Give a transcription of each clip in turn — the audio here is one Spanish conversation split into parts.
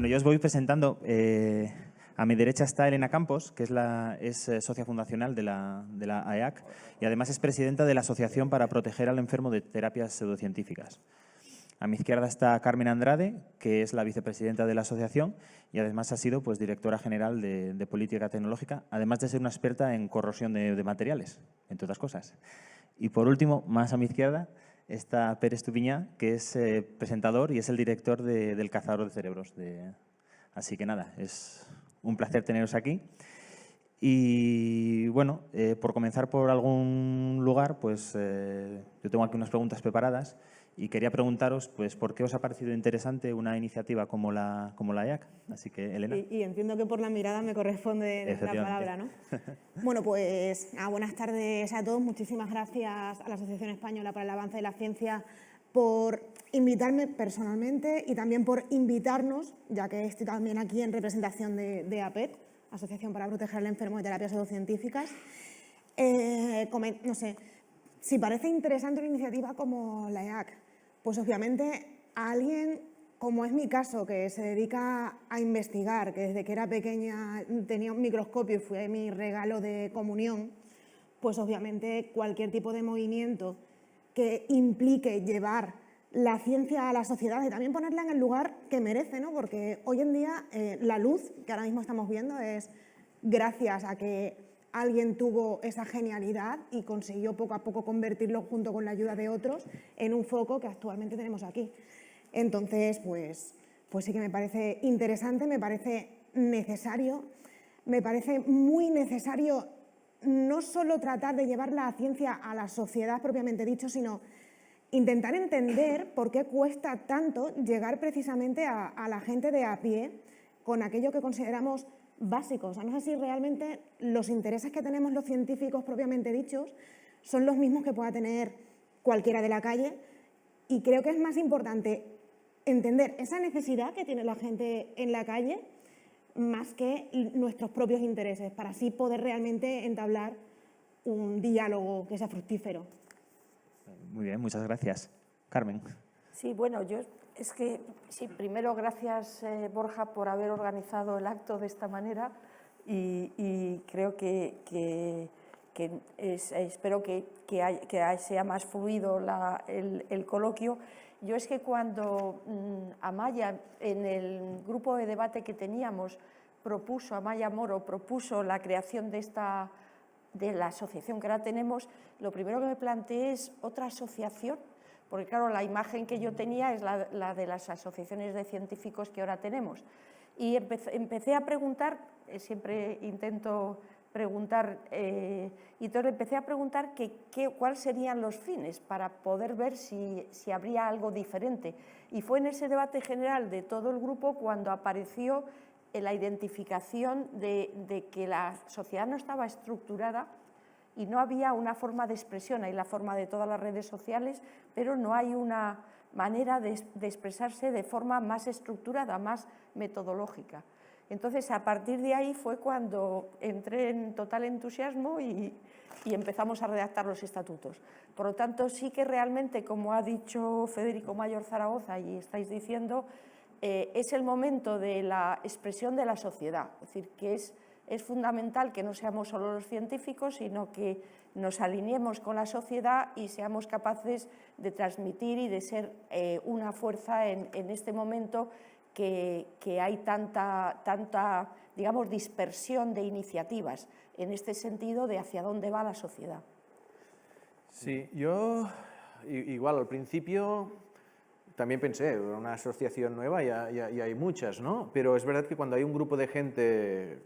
Bueno, yo os voy presentando. A mi derecha está Elena Campos, que es socia fundacional de la AEAC y además es presidenta de la Asociación para Proteger al Enfermo de Terapias Pseudocientíficas. A mi izquierda está Carmen Andrade, que es la vicepresidenta de la asociación y además ha sido pues, directora general de Política Tecnológica, además de ser una experta en corrosión de materiales, entre otras cosas. Y por último, más a mi izquierda, está Pere Estupiñá, que es presentador y es el director del Cazador de Cerebros. Así que nada, es un placer teneros aquí. Y bueno, por comenzar por algún lugar, pues yo tengo aquí unas preguntas preparadas y quería preguntaros pues, por qué os ha parecido interesante una iniciativa como la AEAC. Así que, Elena. Y entiendo que por la mirada me corresponde la palabra, ¿no? Bueno, pues buenas tardes a todos. Muchísimas gracias a la Asociación Española para el Avance de la Ciencia por invitarme personalmente y también por invitarnos, ya que estoy también aquí en representación de APET, Asociación para Proteger al Enfermo de Terapias Pseudocientíficas. No sé, si parece interesante una iniciativa como la AEAC, pues obviamente a alguien, como es mi caso, que se dedica a investigar, que desde que era pequeña tenía un microscopio y fue mi regalo de comunión, pues obviamente cualquier tipo de movimiento que implique llevar la ciencia a la sociedad y también ponerla en el lugar que merece, ¿no? Porque hoy en día la luz que ahora mismo estamos viendo es gracias a que alguien tuvo esa genialidad y consiguió poco a poco convertirlo junto con la ayuda de otros en un foco que actualmente tenemos aquí. Entonces, pues sí que me parece interesante, me parece necesario, me parece muy necesario no solo tratar de llevar la ciencia a la sociedad propiamente dicho, sino intentar entender por qué cuesta tanto llegar precisamente a la gente de a pie con aquello que consideramos básico. O sea, no sé si realmente los intereses que tenemos los científicos propiamente dichos son los mismos que pueda tener cualquiera de la calle, y creo que es más importante entender esa necesidad que tiene la gente en la calle más que nuestros propios intereses, para así poder realmente entablar un diálogo que sea fructífero. Muy bien, muchas gracias. Carmen. Sí, bueno, primero gracias Borja por haber organizado el acto de esta manera y creo que espero que sea más fluido el coloquio. Yo es que cuando Amaya, en el grupo de debate que teníamos, Amaya Moro propuso la creación de la asociación que ahora tenemos, lo primero que me planteé es otra asociación, porque claro, la imagen que yo tenía es la de las asociaciones de científicos que ahora tenemos. Y empecé a preguntar, siempre intento preguntar, y entonces empecé a preguntar cuáles serían los fines para poder ver si habría algo diferente. Y fue en ese debate general de todo el grupo cuando apareció la identificación de que la sociedad no estaba estructurada y no había una forma de expresión. Hay la forma de todas las redes sociales, pero no hay una manera de expresarse de forma más estructurada, más metodológica. Entonces, a partir de ahí fue cuando entré en total entusiasmo y empezamos a redactar los estatutos. Por lo tanto, sí que realmente, como ha dicho Federico Mayor Zaragoza y estáis diciendo, es el momento de la expresión de la sociedad. Es decir, que es fundamental que no seamos solo los científicos, sino que nos alineemos con la sociedad y seamos capaces de transmitir y de ser una fuerza en este momento que hay tanta, digamos, dispersión de iniciativas en este sentido de hacia dónde va la sociedad. Sí, yo igual al principio también pensé, una asociación nueva y hay muchas, ¿no? Pero es verdad que cuando hay un grupo de gente,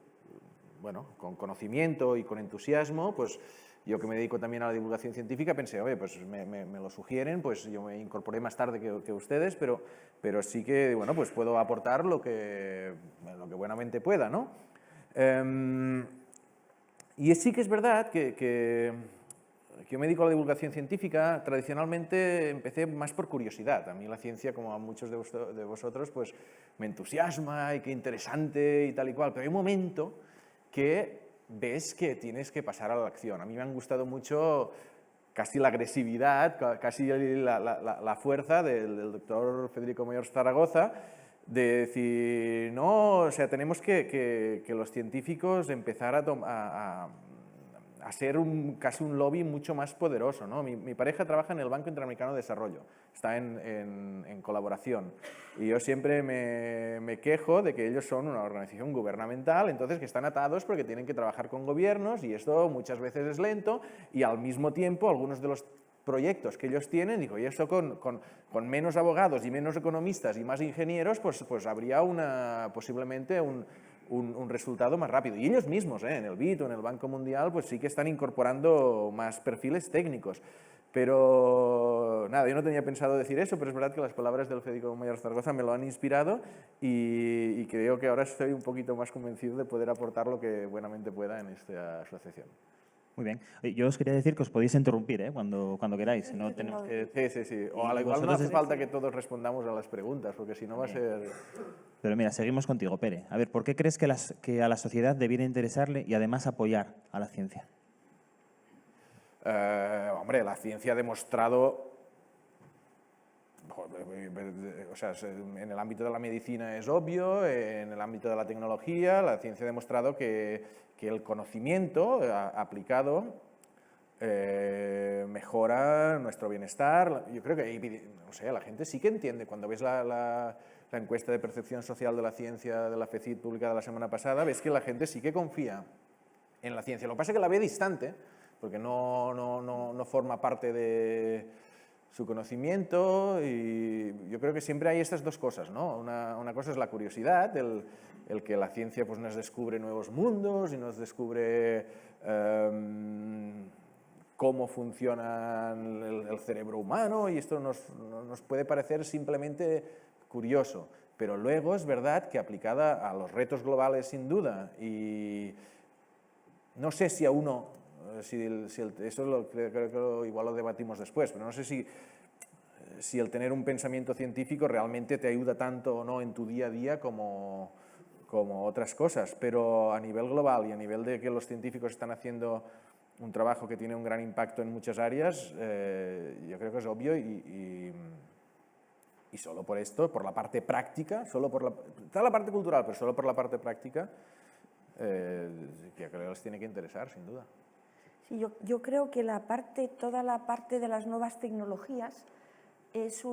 bueno, con conocimiento y con entusiasmo, pues yo que me dedico también a la divulgación científica pensé, oye, pues me lo sugieren, pues yo me incorporé más tarde que ustedes, pero sí que, bueno, pues puedo aportar lo que buenamente pueda, ¿no? Y sí que es verdad que yo me dedico a la divulgación científica. Tradicionalmente empecé más por curiosidad. A mí la ciencia, como a muchos de vosotros, pues me entusiasma y qué interesante y tal y cual, pero hay un momento que ves que tienes que pasar a la acción. A mí me han gustado mucho casi la agresividad, casi la fuerza del doctor Federico Mayor Zaragoza, de decir, no, o sea, tenemos que los científicos empezar a ser casi un lobby mucho más poderoso, ¿no? Mi pareja trabaja en el Banco Interamericano de Desarrollo, está en colaboración, y yo siempre me quejo de que ellos son una organización gubernamental, entonces que están atados porque tienen que trabajar con gobiernos, y esto muchas veces es lento, y al mismo tiempo algunos de los proyectos que ellos tienen, digo, y eso con menos abogados y menos economistas y más ingenieros, pues habría posiblemente un resultado más rápido. Y ellos mismos, en el BID o en el Banco Mundial, pues sí que están incorporando más perfiles técnicos. Pero nada, yo no tenía pensado decir eso, pero es verdad que las palabras del Federico Mayor Zaragoza me lo han inspirado y creo que ahora estoy un poquito más convencido de poder aportar lo que buenamente pueda en esta asociación. Muy bien. Yo os quería decir que os podéis interrumpir cuando queráis. No tenemos que... Sí. O al igual no hace falta que todos respondamos a las preguntas, porque si no va a ser... Pero mira, seguimos contigo, Pere. A ver, ¿por qué crees que a la sociedad debiera interesarle y además apoyar a la ciencia? Hombre, la ciencia ha demostrado... O sea, en el ámbito de la medicina es obvio, en el ámbito de la tecnología, la ciencia ha demostrado que el conocimiento aplicado mejora nuestro bienestar. Yo creo que, no sé, la gente sí que entiende. Cuando ves la encuesta de percepción social de la ciencia de la FECIT publicada la semana pasada, ves que la gente sí que confía en la ciencia. Lo que pasa es que la ve distante, porque no forma parte de su conocimiento, y yo creo que siempre hay estas dos cosas, ¿no? Una cosa es la curiosidad, el que la ciencia pues, nos descubre nuevos mundos y nos descubre cómo funciona el cerebro humano, y esto nos puede parecer simplemente curioso, pero luego es verdad que aplicada a los retos globales sin duda, y no sé si a uno, eso creo que igual lo debatimos después, pero no sé si el tener un pensamiento científico realmente te ayuda tanto o no en tu día a día como otras cosas, pero a nivel global y a nivel de que los científicos están haciendo un trabajo que tiene un gran impacto en muchas áreas, yo creo que es obvio, y solo por esto, por la parte práctica, está la parte cultural, pero solo por la parte práctica, que creo que les tiene que interesar, sin duda. Sí, yo creo que toda la parte de las nuevas tecnologías es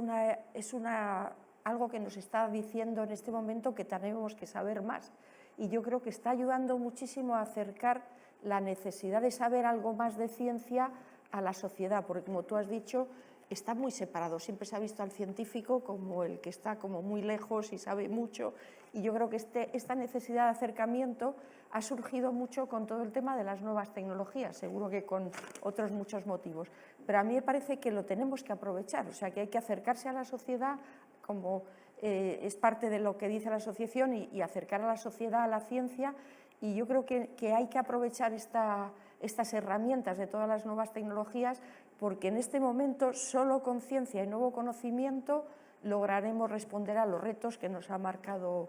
algo que nos está diciendo en este momento que tenemos que saber más. Y yo creo que está ayudando muchísimo a acercar la necesidad de saber algo más de ciencia a la sociedad, porque como tú has dicho, está muy separado. Siempre se ha visto al científico como el que está como muy lejos y sabe mucho, y yo creo que esta necesidad de acercamiento ha surgido mucho con todo el tema de las nuevas tecnologías, seguro que con otros muchos motivos. Pero a mí me parece que lo tenemos que aprovechar, o sea, que hay que acercarse a la sociedad, como es parte de lo que dice la asociación, y acercar a la sociedad a la ciencia, y yo creo que hay que aprovechar estas herramientas de todas las nuevas tecnologías, porque en este momento solo con ciencia y nuevo conocimiento lograremos responder a los retos que nos ha marcado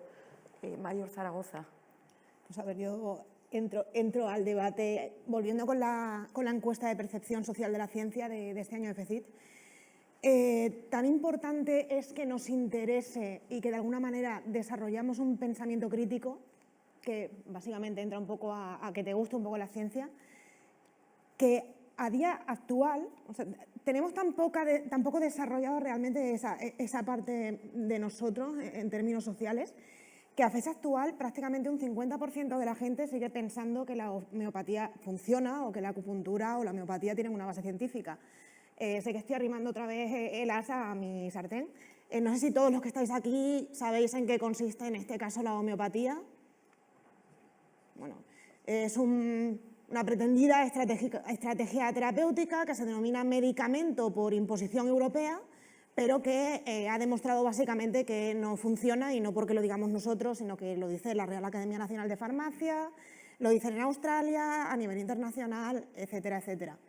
Mayor Zaragoza. Pues a ver, yo entro al debate, volviendo con la encuesta de percepción social de la ciencia de este año de FECIT. Tan importante es que nos interese y que de alguna manera desarrollamos un pensamiento crítico, que básicamente entra un poco a que te guste un poco la ciencia, que a día actual, o sea, tenemos tan poco desarrollado realmente esa parte de nosotros en términos sociales, que a fecha actual prácticamente un 50% de la gente sigue pensando que la homeopatía funciona, o que la acupuntura o la homeopatía tienen una base científica. Sé que estoy arrimando otra vez el asa a mi sartén. No sé si todos los que estáis aquí sabéis en qué consiste en este caso la homeopatía. Bueno, es una pretendida estrategia terapéutica que se denomina medicamento por imposición europea, pero que ha demostrado básicamente que no funciona, y no porque lo digamos nosotros, sino que lo dice la Real Academia Nacional de Farmacia, lo dicen en Australia, a nivel internacional, etcétera, etcétera.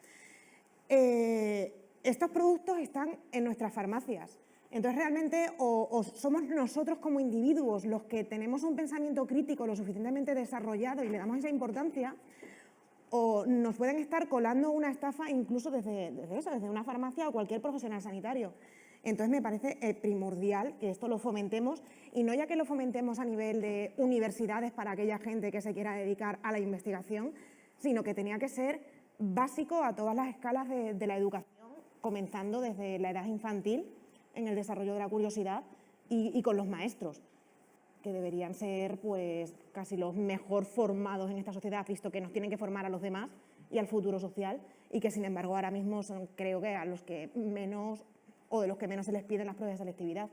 Estos productos están en nuestras farmacias. Entonces, realmente, o somos nosotros como individuos los que tenemos un pensamiento crítico lo suficientemente desarrollado y le damos esa importancia, o nos pueden estar colando una estafa incluso desde una farmacia o cualquier profesional sanitario. Entonces me parece primordial que esto lo fomentemos, y no ya que lo fomentemos a nivel de universidades para aquella gente que se quiera dedicar a la investigación, sino que tenía que ser básico a todas las escalas de la educación, comenzando desde la edad infantil en el desarrollo de la curiosidad y con los maestros, que deberían ser pues casi los mejor formados en esta sociedad, visto que nos tienen que formar a los demás y al futuro social, y que sin embargo ahora mismo son, creo que, a los que menos o de los que menos se les piden las pruebas de selectividad.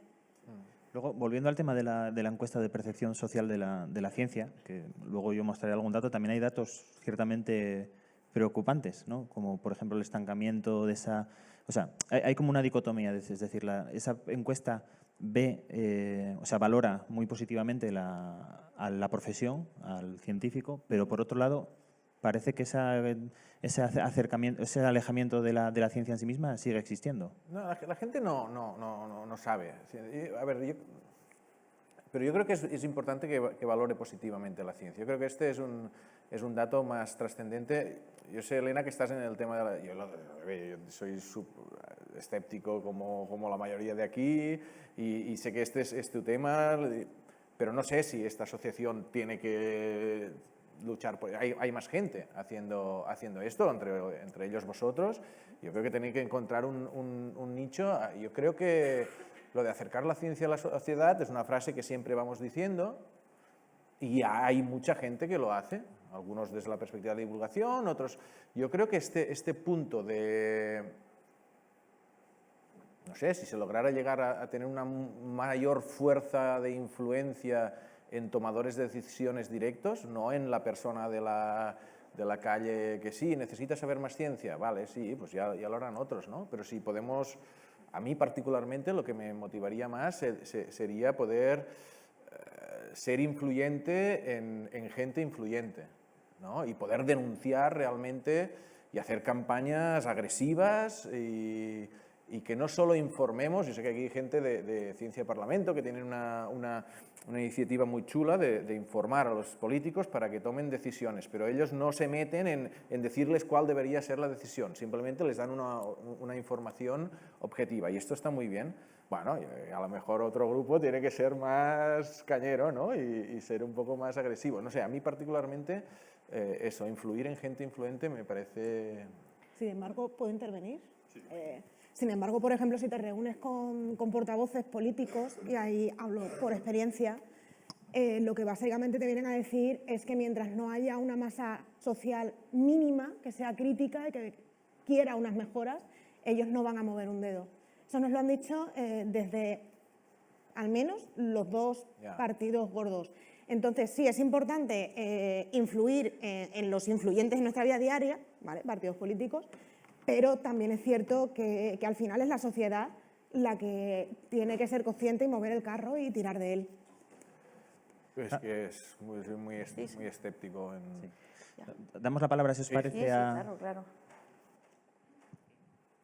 Luego, volviendo al tema de la encuesta de percepción social de la ciencia, que luego yo mostraré algún dato, también hay datos ciertamente preocupantes, ¿no? Como por ejemplo el estancamiento de esa... O sea, hay como una dicotomía, es decir, esa encuesta valora muy positivamente a la profesión, al científico, pero por otro lado parece que ese acercamiento, ese alejamiento de la ciencia en sí misma sigue existiendo. No, la gente no sabe. A ver, pero yo creo que es importante que valore positivamente la ciencia. Yo creo que este es un dato más trascendente. Yo sé, Elena, que estás en el tema de yo soy escéptico como la mayoría de aquí, y sé que este es tu tema, pero no sé si esta asociación tiene que luchar. Hay más gente haciendo esto, entre ellos vosotros. Yo creo que tenéis que encontrar un nicho. Yo creo que lo de acercar la ciencia a la sociedad es una frase que siempre vamos diciendo, y hay mucha gente que lo hace, algunos desde la perspectiva de divulgación, otros... Yo creo que este punto de... No sé, si se lograra llegar a tener una mayor fuerza de influencia en tomadores de decisiones directos, no en la persona de la calle que sí, necesita saber más ciencia, vale, sí, pues ya lo harán otros, ¿no? Pero si podemos, a mí particularmente lo que me motivaría más sería poder ser influyente en gente influyente, ¿no? Y poder denunciar realmente y hacer campañas agresivas y que no solo informemos. Yo sé que aquí hay gente de Ciencia Parlamento que tienen una iniciativa muy chula de informar a los políticos para que tomen decisiones, pero ellos no se meten en decirles cuál debería ser la decisión, simplemente les dan una información objetiva, y esto está muy bien. Bueno, a lo mejor otro grupo tiene que ser más cañero, ¿no? y ser un poco más agresivo. No sé, a mí particularmente eso, influir en gente influente me parece... Sin embargo, ¿puedo intervenir? Sí. Sin embargo, por ejemplo, si te reúnes con portavoces políticos, y ahí hablo por experiencia, lo que básicamente te vienen a decir es que mientras no haya una masa social mínima que sea crítica y que quiera unas mejoras, ellos no van a mover un dedo. Eso nos lo han dicho desde al menos los dos partidos gordos. Entonces, sí, es importante influir en los influyentes en nuestra vida diaria, ¿vale? Partidos políticos, pero también es cierto que al final es la sociedad la que tiene que ser consciente y mover el carro y tirar de él. Es que es muy escéptico. Sí. Damos la palabra, si os parece, sí, claro.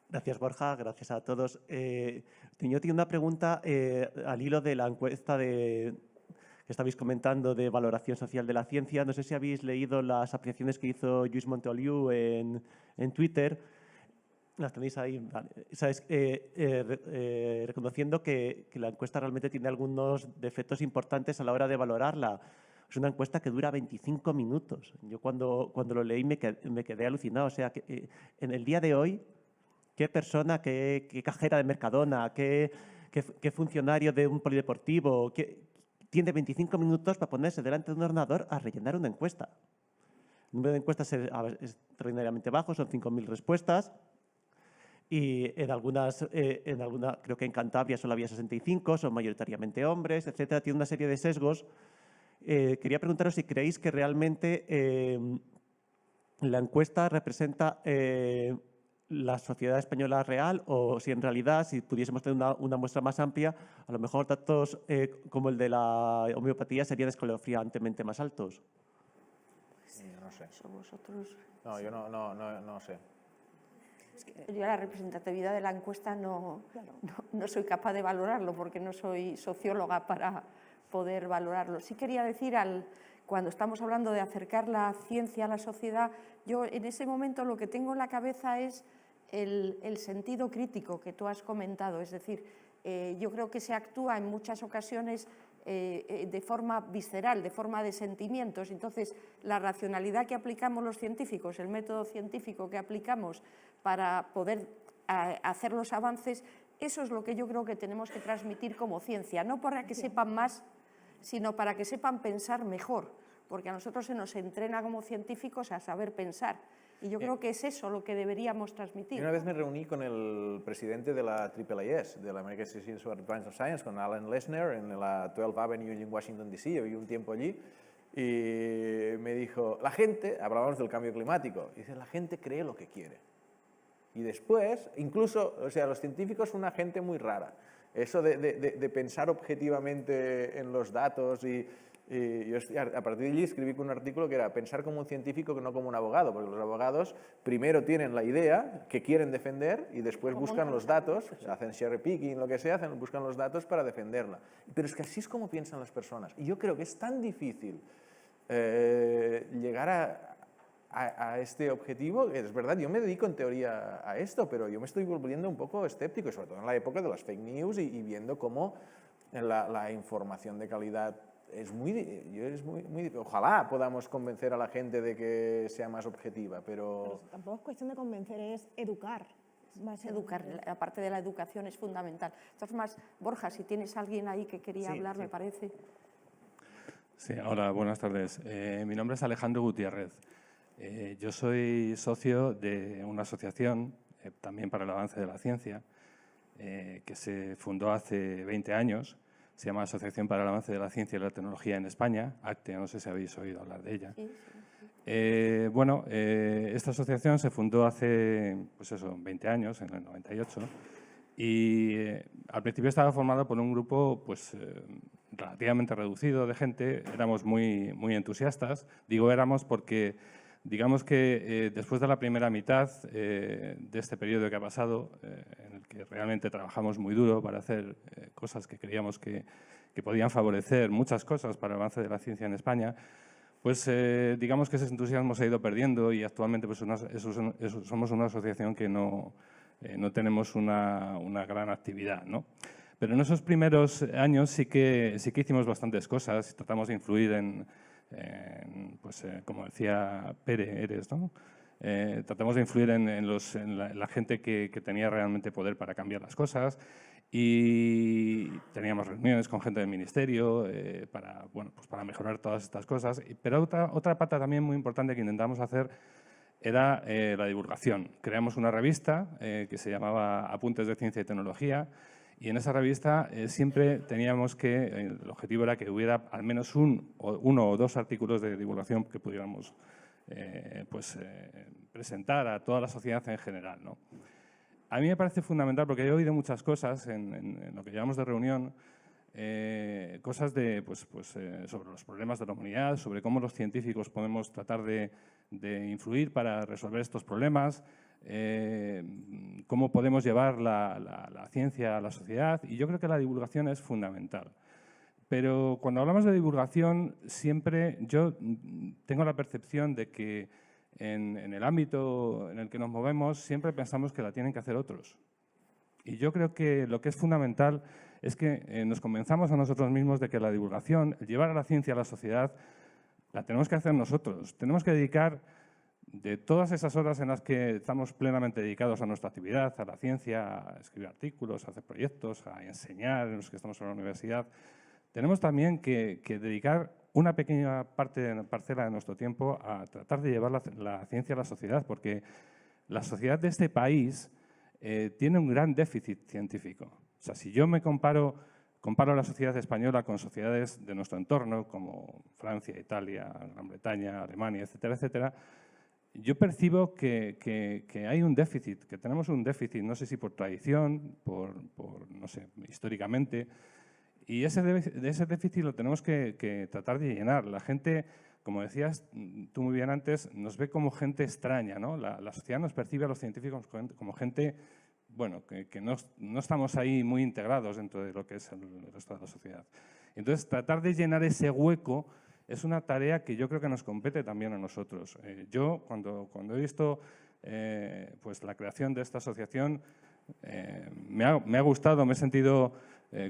Gracias, Borja. Gracias a todos. Yo tengo una pregunta al hilo de la encuesta que estabais comentando de valoración social de la ciencia. No sé si habéis leído las apreciaciones que hizo Lluís Montoliu en Twitter. Las tenéis ahí. Vale. ¿Sabes? Reconociendo que la encuesta realmente tiene algunos defectos importantes a la hora de valorarla. Es una encuesta que dura 25 minutos. Yo cuando lo leí me quedé alucinado. O sea, que en el día de hoy, ¿qué persona, qué cajera de Mercadona, qué funcionario de un polideportivo tiene 25 minutos para ponerse delante de un ordenador a rellenar una encuesta? El número de encuestas es extraordinariamente bajo, son 5.000 respuestas. Y en alguna, creo que en Cantabria solo había 65, son mayoritariamente hombres, etcétera. Tiene una serie de sesgos. Quería preguntaros si creéis que realmente la encuesta representa la sociedad española real, o si en realidad, si pudiésemos tener una muestra más amplia, a lo mejor datos como el de la homeopatía serían escalofriantemente más altos. No sé. Vosotros... No, yo no sé. Yo la representatividad de la encuesta no soy capaz de valorarlo, porque no soy socióloga para poder valorarlo. Sí quería decir, cuando estamos hablando de acercar la ciencia a la sociedad, Yo en ese momento lo que tengo en la cabeza es el sentido crítico que tú has comentado, es decir, yo creo que se actúa en muchas ocasiones de forma visceral, de forma de sentimientos. Entonces, la racionalidad que aplicamos los científicos, el método científico que aplicamos para poder hacer los avances, eso es lo que yo creo que tenemos que transmitir como ciencia, no para que sepan más, sino para que sepan pensar mejor, porque a nosotros se nos entrena como científicos a saber pensar. Y yo creo que es eso lo que deberíamos transmitir. Una vez me reuní con el presidente de la AAAS, de la American Association for Advanced Science, con Alan Lesner, en la 12th Avenue en Washington, D.C. Yo viví un tiempo allí y me dijo, la gente, hablábamos del cambio climático, y dice, la gente cree lo que quiere. Y después, incluso, o sea, los científicos son una gente muy rara. Eso de pensar objetivamente en los datos y yo a partir de allí escribí un artículo que era pensar como un científico que no como un abogado, porque los abogados primero tienen la idea que quieren defender y después buscan los datos, hacen cherry picking, lo que sea, buscan los datos para defenderla. Pero es que así es como piensan las personas. Y yo creo que es tan difícil llegar a este objetivo. Es verdad, yo me dedico en teoría a esto, pero yo me estoy volviendo un poco escéptico, y sobre todo en la época de las fake news y viendo cómo la información de calidad es muy, ojalá podamos convencer a la gente de que sea más objetiva, pero tampoco es cuestión de convencer, es educar. Educar, la parte de la educación es fundamental. Entonces, más, Borja, si tienes a alguien ahí que quería hablar, me parece. Sí, hola, buenas tardes. Mi nombre es Alejandro Gutiérrez. Yo soy socio de una asociación, también para el avance de la ciencia, que se fundó hace 20 años. Se llama Asociación para el Avance de la Ciencia y la Tecnología en España, ACTE, no sé si habéis oído hablar de ella. Sí, sí. Bueno, esta asociación se fundó hace, pues eso, 20 años, en el 98, y al principio estaba formado por un grupo pues, relativamente reducido de gente. Éramos muy entusiastas. Digo éramos porque, digamos que después de la primera mitad de este periodo que ha pasado, en el que realmente trabajamos muy duro para hacer cosas que creíamos que podían favorecer muchas cosas para el avance de la ciencia en España, pues digamos que ese entusiasmo se ha ido perdiendo y actualmente pues, somos una asociación que no tenemos una gran actividad, ¿no? Pero en esos primeros años sí que hicimos bastantes cosas y tratamos de influir pues, como decía Pere Eres, ¿no? Tratamos de influir en la gente que tenía realmente poder para cambiar las cosas, y teníamos reuniones con gente del ministerio bueno, pues para mejorar todas estas cosas. Pero otra pata también muy importante que intentamos hacer era la divulgación. Creamos una revista que se llamaba Apuntes de Ciencia y Tecnología, y en esa revista siempre teníamos el objetivo era que hubiera al menos uno o dos artículos de divulgación que pudiéramos presentar a toda la sociedad en general, ¿no? A mí me parece fundamental, porque he oído muchas cosas en lo que llamamos de reunión, cosas sobre los problemas de la humanidad, sobre cómo los científicos podemos tratar de influir para resolver estos problemas, cómo podemos llevar la ciencia a la sociedad, y yo creo que la divulgación es fundamental. Pero cuando hablamos de divulgación, siempre yo tengo la percepción de que en el ámbito en el que nos movemos siempre pensamos que la tienen que hacer otros. Y yo creo que lo que es fundamental es que nos convenzamos a nosotros mismos de que la divulgación, el llevar a la ciencia a la sociedad, la tenemos que hacer nosotros. Tenemos que dedicar de todas esas horas en las que estamos plenamente dedicados a nuestra actividad, a la ciencia, a escribir artículos, a hacer proyectos, a enseñar en los que estamos en la universidad, tenemos también que dedicar una pequeña parcela de nuestro tiempo a tratar de llevar la ciencia a la sociedad, porque la sociedad de este país tiene un gran déficit científico. O sea, si yo me comparo la sociedad española con sociedades de nuestro entorno, como Francia, Italia, Gran Bretaña, Alemania, etcétera, etcétera, yo percibo que hay un déficit, que tenemos un déficit, no sé si por tradición, no sé, históricamente, y ese déficit lo tenemos que tratar de llenar. La gente, como decías tú muy bien antes, nos ve como gente extraña, ¿no? La sociedad nos percibe a los científicos como gente, bueno, que no estamos ahí muy integrados dentro de lo que es el resto de la sociedad. Entonces, tratar de llenar ese hueco es una tarea que yo creo que nos compete también a nosotros. Yo, cuando he visto pues la creación de esta asociación, me ha gustado, me he sentido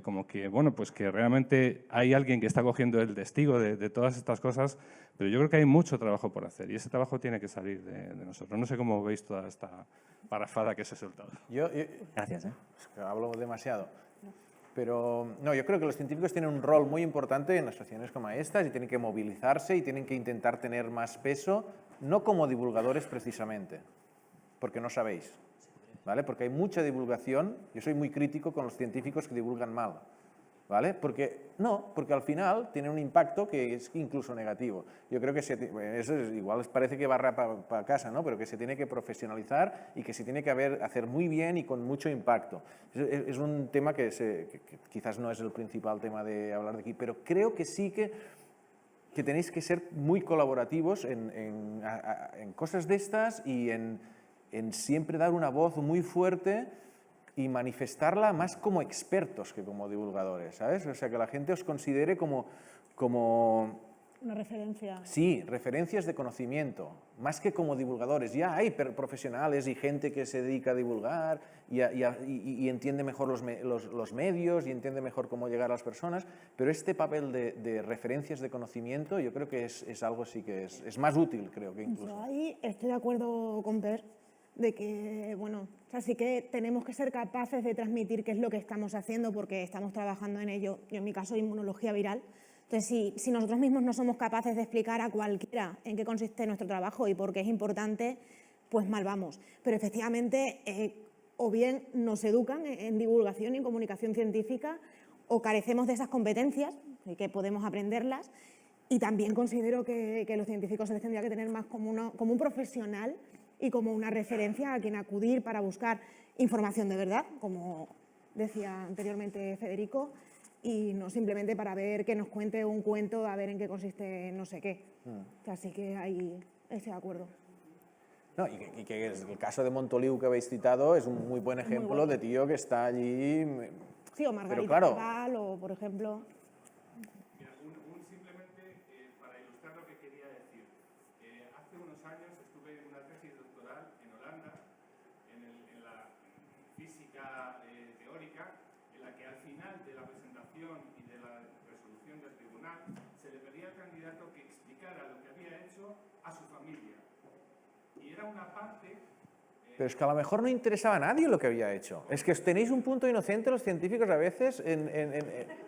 como que, bueno, pues que realmente hay alguien que está cogiendo el testigo de todas estas cosas, pero yo creo que hay mucho trabajo por hacer y ese trabajo tiene que salir de nosotros. No sé cómo veis toda esta parafada que os he soltado. Gracias. Es que hablo demasiado. Pero no, yo creo que los científicos tienen un rol muy importante en asociaciones como estas y tienen que movilizarse y tienen que intentar tener más peso, no como divulgadores precisamente, porque no sabéis, ¿vale? Porque hay mucha divulgación. Yo soy muy crítico con los científicos que divulgan mal, ¿vale? Porque al final tienen un impacto que es incluso negativo. Yo creo que eso igual les parece que barra para casa, ¿no? Pero que se tiene que profesionalizar y que se tiene que hacer muy bien y con mucho impacto. Es un tema que quizás no es el principal tema de hablar de aquí, pero creo que sí que tenéis que ser muy colaborativos en cosas de estas y en siempre dar una voz muy fuerte y manifestarla más como expertos que como divulgadores, ¿sabes? O sea, que la gente os considere como una referencia. Sí, referencias de conocimiento, más que como divulgadores. Ya hay profesionales y gente que se dedica a divulgar y entiende mejor los medios y entiende mejor cómo llegar a las personas, pero este papel de referencias de conocimiento yo creo que es algo sí que es más útil, creo que incluso. Yo ahí estoy de acuerdo con Per, de que, bueno, o sea, sí que tenemos que ser capaces de transmitir qué es lo que estamos haciendo porque estamos trabajando en ello. Yo en mi caso, inmunología viral. Entonces, si nosotros mismos no somos capaces de explicar a cualquiera en qué consiste nuestro trabajo y por qué es importante, pues mal vamos. Pero efectivamente, o bien nos educan en divulgación y en comunicación científica o carecemos de esas competencias y que podemos aprenderlas. Y también considero que los científicos se les tendría que tener más como un profesional y como una referencia a quien acudir para buscar información de verdad, como decía anteriormente Federico, y no simplemente para ver que nos cuente un cuento a ver en qué consiste no sé qué. Así que ahí estoy de acuerdo. No, y que el caso de Montoliu que habéis citado es un muy buen ejemplo de tío que está allí. Sí, o Margarita claro, Cabal, o por ejemplo... Simplemente para ilustrar lo que quería decir. Hace unos años estuve en una tesis doctoral en Holanda, en la física teórica, en la que al final de la presentación y de la resolución del tribunal se le pedía al candidato que explicara lo que había hecho a su familia. Y era una parte... Pero es que a lo mejor no interesaba a nadie lo que había hecho. Es que tenéis un punto inocente los científicos a veces.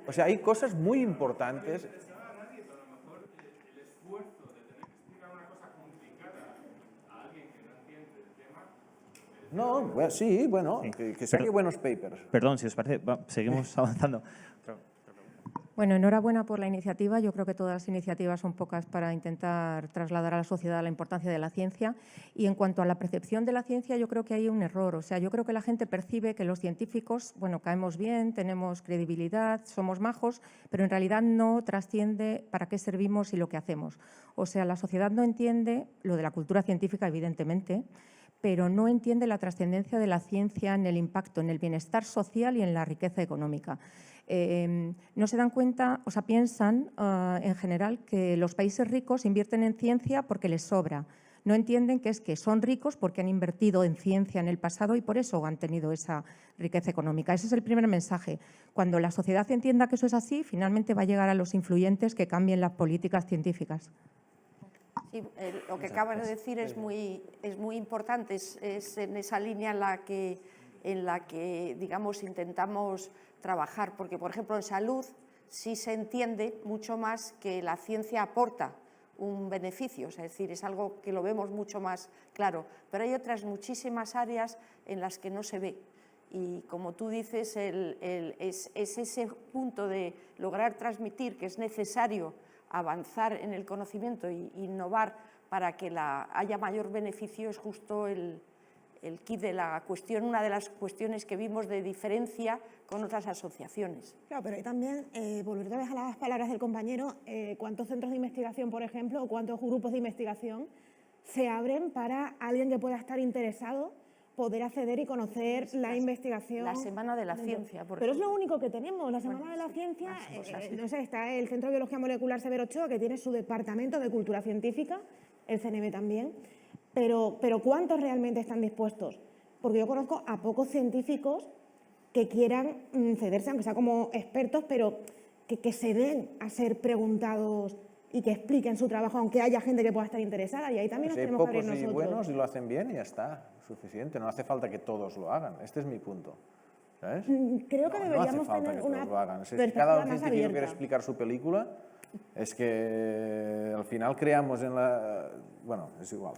O sea, hay cosas muy importantes. No interesaba a nadie, pero a lo mejor el esfuerzo de tener que explicar una cosa complicada a alguien que no entiende el tema... No, bueno, sí, bueno, Sí. que saque buenos papers. Perdón, si os parece, seguimos avanzando. Bueno, enhorabuena por la iniciativa. Yo creo que todas las iniciativas son pocas para intentar trasladar a la sociedad la importancia de la ciencia. Y en cuanto a la percepción de la ciencia, yo creo que hay un error. O sea, yo creo que la gente percibe que los científicos, bueno, caemos bien, tenemos credibilidad, somos majos, pero en realidad no trasciende para qué servimos y lo que hacemos. O sea, la sociedad no entiende lo de la cultura científica, evidentemente, pero no entiende la trascendencia de la ciencia en el impacto, en el bienestar social y en la riqueza económica. No se dan cuenta, o sea, piensan en general que los países ricos invierten en ciencia porque les sobra. No entienden que es que son ricos porque han invertido en ciencia en el pasado y por eso han tenido esa riqueza económica. Ese es el primer mensaje. Cuando la sociedad entienda que eso es así, finalmente va a llegar a los influyentes que cambien las políticas científicas. Sí, lo que acabas de decir es muy importante, es en esa línea en la que digamos, intentamos trabajar, porque, por ejemplo, en salud sí se entiende mucho más que la ciencia aporta un beneficio, es decir, es algo que lo vemos mucho más claro, pero hay otras muchísimas áreas en las que no se ve. Y como tú dices, es ese punto de lograr transmitir que es necesario avanzar en el conocimiento e innovar para que haya mayor beneficio, es justo el kit de la cuestión, una de las cuestiones que vimos de diferencia con otras asociaciones. Claro, pero ahí también, volver otra vez a las palabras del compañero, ¿cuántos centros de investigación, por ejemplo, o cuántos grupos de investigación se abren para alguien que pueda estar interesado poder acceder y conocer la investigación. La Semana de la Ciencia, por Pero es ejemplo. lo único que tenemos, la Semana de la Ciencia, no sé, está el Centro de Biología Molecular Severo Ochoa, que tiene su departamento de cultura científica, el CNB también, pero ¿cuántos realmente están dispuestos? Porque yo conozco a pocos científicos que quieran cederse, aunque sea como expertos, pero que se den a ser preguntados y que expliquen su trabajo, aunque haya gente que pueda estar interesada. Y ahí también nos Si hay tenemos que abrir pocos y nosotros. buenos y lo hacen bien y ya está, suficiente. No hace falta que todos lo hagan. Este es mi punto. ¿Sabes? Creo que No deberíamos hace falta tener que una todos lo hagan. Si perspectiva cada más científico quiere abierta. explicar su película, es que al final creamos en la... Bueno, es igual.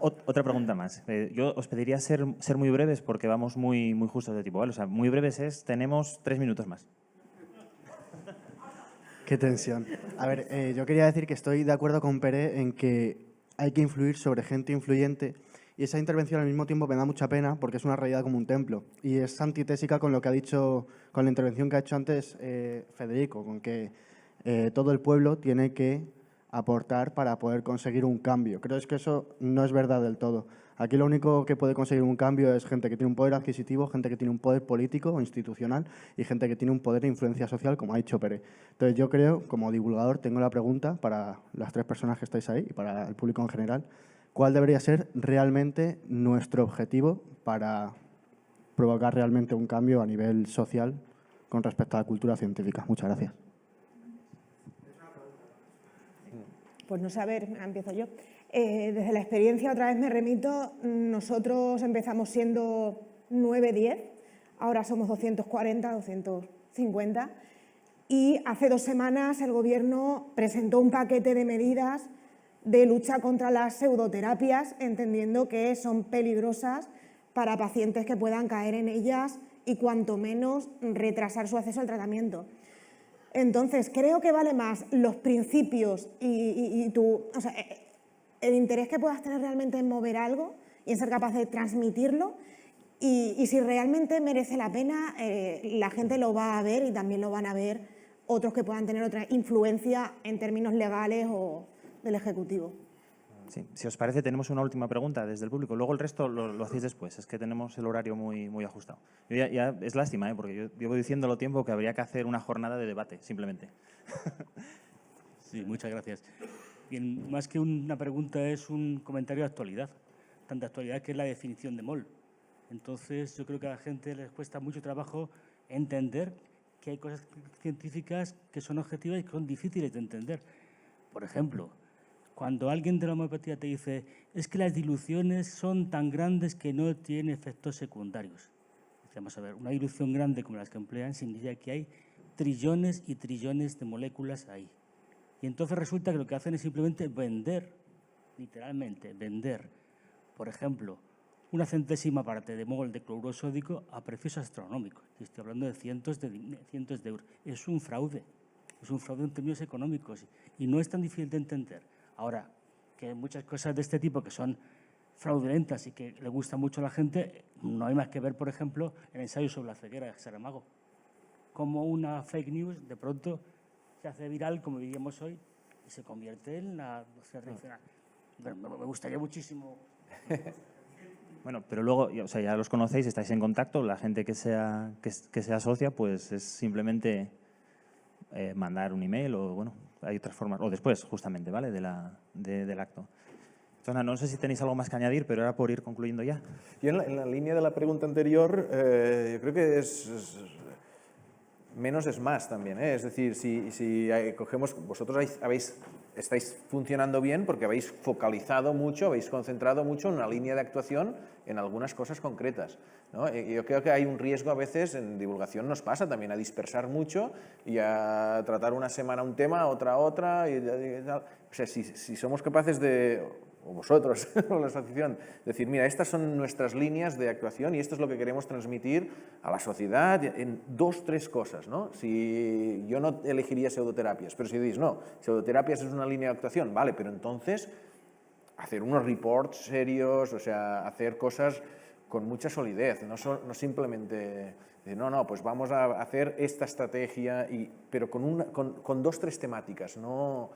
Otra pregunta más. Yo os pediría ser muy breves porque vamos muy justos de tiempo, ¿vale? O sea, muy breves tenemos 3 minutos más. Qué tensión. A ver, yo quería decir que estoy de acuerdo con Pere en que hay que influir sobre gente influyente y esa intervención al mismo tiempo me da mucha pena porque es una realidad como un templo y es antitésica con lo que ha dicho, con la intervención que ha hecho antes Federico, con que todo el pueblo tiene que aportar para poder conseguir un cambio. Creo que eso no es verdad del todo. Aquí lo único que puede conseguir un cambio es gente que tiene un poder adquisitivo, gente que tiene un poder político o institucional y gente que tiene un poder de influencia social, como ha dicho Pere. Entonces yo creo, como divulgador, tengo la pregunta para las 3 personas que estáis ahí y para el público en general, ¿cuál debería ser realmente nuestro objetivo para provocar realmente un cambio a nivel social con respecto a la cultura científica? Muchas gracias. Pues no sé, a ver, empiezo yo. Desde la experiencia, otra vez me remito, nosotros empezamos siendo 9, 10, ahora somos 240, 250, y hace 2 semanas el Gobierno presentó un paquete de medidas de lucha contra las pseudoterapias, entendiendo que son peligrosas para pacientes que puedan caer en ellas y cuanto menos retrasar su acceso al tratamiento. Entonces, creo que vale más los principios y o sea, el interés que puedas tener realmente en mover algo y en ser capaz de transmitirlo y si realmente merece la pena, la gente lo va a ver y también lo van a ver otros que puedan tener otra influencia en términos legales o del Ejecutivo. Sí. Si os parece, tenemos una última pregunta desde el público. Luego el resto lo hacéis después. Es que tenemos el horario muy ajustado. Ya es lástima, porque yo llevo diciéndolo tiempo que habría que hacer una jornada de debate, simplemente. Sí, muchas gracias. Bien, más que una pregunta es un comentario de actualidad. Tanta actualidad que es la definición de MOL. Entonces, yo creo que a la gente les cuesta mucho trabajo entender que hay cosas científicas que son objetivas y que son difíciles de entender. Por ejemplo, cuando alguien de la homeopatía te dice es que las diluciones son tan grandes que no tienen efectos secundarios. Vamos a ver, una dilución grande como las que emplean significa que hay trillones y trillones de moléculas ahí. Y entonces resulta que lo que hacen es simplemente vender, literalmente vender, por ejemplo, una centésima parte de mol de cloruro sódico a precios astronómicos. Y estoy hablando de cientos de euros. Es un fraude en términos económicos y no es tan difícil de entender. Ahora, que hay muchas cosas de este tipo que son fraudulentas y que le gusta mucho a la gente, no hay más que ver, por ejemplo, el ensayo sobre la ceguera de Saramago. Como una fake news de pronto se hace viral, como diríamos hoy, y se convierte en la docencia tradicional. Me gustaría muchísimo. Bueno, pero luego, o sea, ya los conocéis, estáis en contacto, la gente que se asocia, pues es simplemente mandar un email o, bueno, hay otras formas, o después, justamente, ¿vale?, del acto. Entonces, no sé si tenéis algo más que añadir, pero era por ir concluyendo ya. Yo en la línea de la pregunta anterior, yo creo que menos es más también, ¿eh? Es decir, si cogemos, vosotros estáis funcionando bien porque habéis focalizado mucho, habéis concentrado mucho en una línea de actuación en algunas cosas concretas, ¿no? Yo creo que hay un riesgo a veces, en divulgación nos pasa también, a dispersar mucho y a tratar una semana un tema, otra, y tal. O sea, si somos capaces de, o vosotros, o la asociación, decir, mira, estas son nuestras líneas de actuación y esto es lo que queremos transmitir a la sociedad en 2, 3 cosas, ¿no? Si yo no elegiría pseudoterapias, pero si decís, no, pseudoterapias es una línea de actuación, vale, pero entonces hacer unos reports serios, o sea, hacer cosas con mucha solidez, no simplemente decir, no, pues vamos a hacer esta estrategia, pero con 2, 3 temáticas, no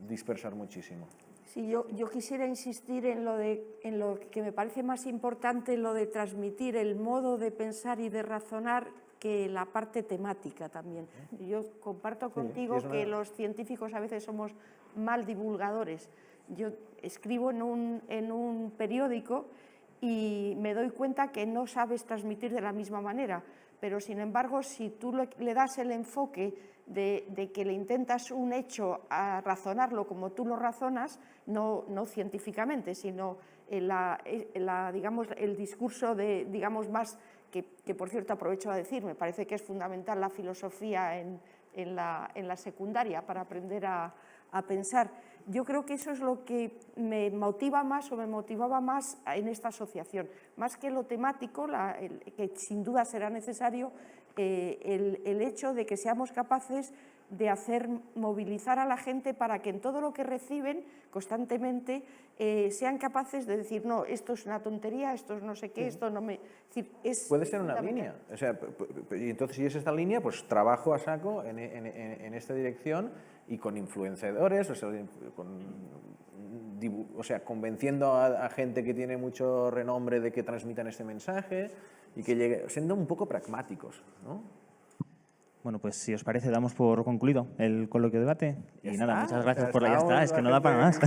dispersar muchísimo. Sí, yo quisiera insistir en lo que me parece más importante, lo de transmitir el modo de pensar y de razonar, que la parte temática también. Yo comparto contigo que los científicos a veces somos mal divulgadores. Yo escribo en un periódico y me doy cuenta que no sabes transmitir de la misma manera, pero sin embargo, si tú le das el enfoque de que le intentas un hecho a razonarlo como tú lo razonas, no científicamente, sino digamos, el discurso digamos, más, que por cierto aprovecho a decir, me parece que es fundamental la filosofía en la secundaria para aprender a pensar. Yo creo que eso es lo que me motiva más o me motivaba más en esta asociación, más que lo temático, que sin duda será necesario, el hecho de que seamos capaces de hacer movilizar a la gente para que en todo lo que reciben constantemente sean capaces de decir, no, esto es una tontería, esto es no sé qué, esto no me... Es puede ser una línea, o sea, y entonces si es esta línea, pues trabajo a saco en esta dirección y con influenciadores, o sea, convenciendo a gente que tiene mucho renombre de que transmitan este mensaje y que llegue, siendo un poco pragmáticos, ¿no? Bueno, pues si os parece, damos por concluido el coloquio debate. Y nada, muchas gracias por la... Ya está, es que no da para más.